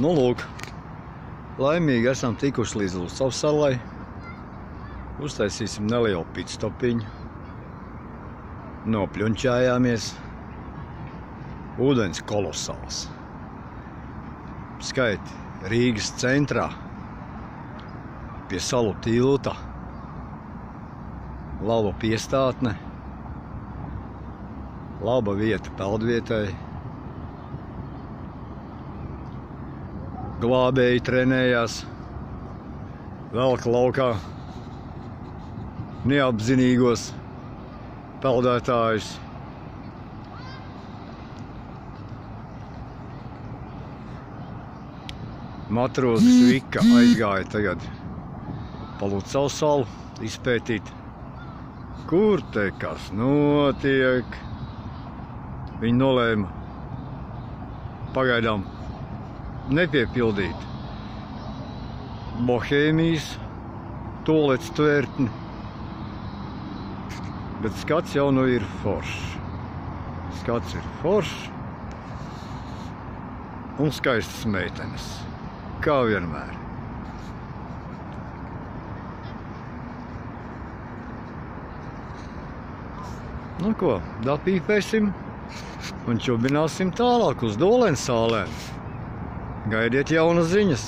Nu, lūk, laimīgi esam tikuši līdz Lucavas salai. Uztaisīsim nelielu pitstopiņu. Nopļunčājāmies. Ūdens kolosāls. Skaiti Rīgas centrā, pie salu tilta, laba piestātne, laba vieta peldvietai. Glābēji trenējās, velk laukā neapzinīgos peldētājus. Matrozis Vika aizgāja tagad pa Lucavas salu izpētīt, kur te kas notiek. Viņi nolēma pagaidām nepiepildīt Bohēmijas tualetes tvertni, bet skats jau nu ir foršs. Skats ir foršs un skaistas meitenes, kā vienmēr. Nu ko, dapīpēsim un čubināsim tālāk uz Dolens sālēm. Gaidiet jaunas ziņas!